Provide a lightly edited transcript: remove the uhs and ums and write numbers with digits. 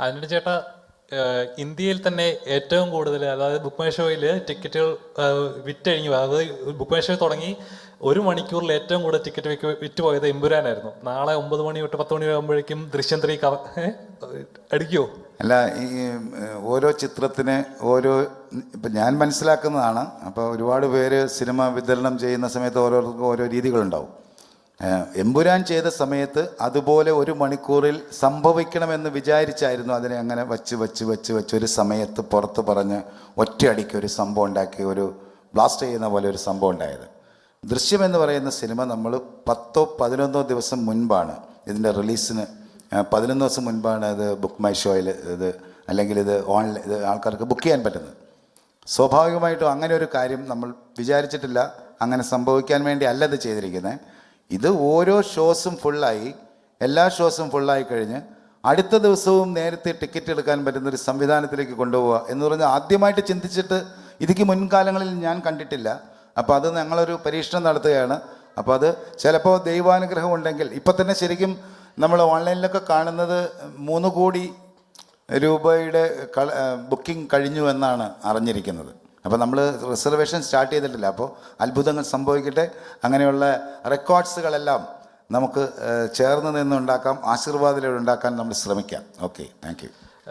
അതിന് ചേട്ടാ, ഇന്ത്യയിൽ തന്നെ ഏറ്റവും കൂടുതൽ, അതായത് ബുക്ക് മൈ ഷോയിൽ ടിക്കറ്റുകൾ വിറ്റഴിഞ്ഞു. അതായത് ബുക്ക് മൈ ഷോ തുടങ്ങി 1 മണിക്കൂറിൽ ഏറ്റവും കൂടുതൽ ടിക്കറ്റ് വിറ്റുപോയത് എമ്പുരാനായിരുന്നു. നാളെ 9 മണി തൊട്ട് 10 മണി ആകുമ്പോഴേക്കും ദൃശ്യം 3 അടിക്കുമോ? അല്ല, ഈ ഓരോ ചിത്രത്തിന് ഓരോ, ഇപ്പം ഞാൻ മനസ്സിലാക്കുന്നതാണ്. അപ്പോൾ ഒരുപാട് പേര് സിനിമ വിതരണം ചെയ്യുന്ന സമയത്ത് ഓരോരുത്തർക്കും ഓരോ രീതികളുണ്ടാവും. എമ്പുരാൻ ചെയ്ത സമയത്ത് അതുപോലെ 1 മണിക്കൂറിൽ സംഭവിക്കണമെന്ന് വിചാരിച്ചായിരുന്നു അതിനെ അങ്ങനെ വച്ച് ഒരു സമയത്ത് പുറത്ത് പറഞ്ഞ് ഒറ്റയടിക്ക് ഒരു സംഭവം ഉണ്ടാക്കി, ഒരു ബ്ലാസ്റ്റ് ചെയ്യുന്ന പോലെ ഒരു സംഭവം ഉണ്ടായത്. ദൃശ്യം എന്ന് പറയുന്ന സിനിമ നമ്മൾ 10-11 ദിവസം മുൻപാണ് ഇതിൻ്റെ റിലീസിന്, 11 ദിവസം മുൻപാണ് ഇത് ബുക്ക് മൈ ഷോയിൽ ഇത്, അല്ലെങ്കിൽ ഇത് ഓൺലൈൻ, ഇത് ആൾക്കാർക്ക് ബുക്ക് ചെയ്യാൻ പറ്റുന്നത്. സ്വാഭാവികമായിട്ടും അങ്ങനെ ഒരു കാര്യം നമ്മൾ വിചാരിച്ചിട്ടില്ല. അങ്ങനെ സംഭവിക്കാൻ വേണ്ടി അല്ല ഇത് ചെയ്തിരിക്കുന്നത്. ഇത് ഓരോ ഷോസും ഫുള്ളായി, എല്ലാ ഷോസും ഫുള്ളായി കഴിഞ്ഞ് അടുത്ത ദിവസവും നേരത്തെ ടിക്കറ്റ് എടുക്കാൻ പറ്റുന്നൊരു സംവിധാനത്തിലേക്ക് കൊണ്ടുപോവുക എന്ന് പറഞ്ഞാൽ ആദ്യമായിട്ട് ചിന്തിച്ചിട്ട് ഇതിക്ക് മുൻകാലങ്ങളിൽ ഞാൻ കണ്ടിട്ടില്ല. അപ്പോൾ അത് ഞങ്ങളൊരു പരീക്ഷണം നടത്തുകയാണ്. അപ്പോൾ അത് ചിലപ്പോൾ ദൈവാനുഗ്രഹം ഉണ്ടെങ്കിൽ, ഇപ്പം തന്നെ ശരിക്കും നമ്മൾ ഓൺലൈനിലൊക്കെ കാണുന്നത് 3 കോടി രൂപയുടെ ബുക്കിംഗ് കഴിഞ്ഞു എന്നാണ് അറിഞ്ഞിരിക്കുന്നത്. അപ്പോൾ നമ്മൾ റിസർവേഷൻ സ്റ്റാർട്ട് ചെയ്തിട്ടില്ല. അപ്പോൾ അത്ഭുതങ്ങൾ സംഭവിക്കട്ടെ. അങ്ങനെയുള്ള റെക്കോർഡ്സുകളെല്ലാം നമുക്ക് ചേർന്ന് നിന്നുണ്ടാക്കാം, ആശീർവാദത്തിലൂടെ ഉണ്ടാക്കാൻ നമ്മൾ ശ്രമിക്കാം. Okay, thank you.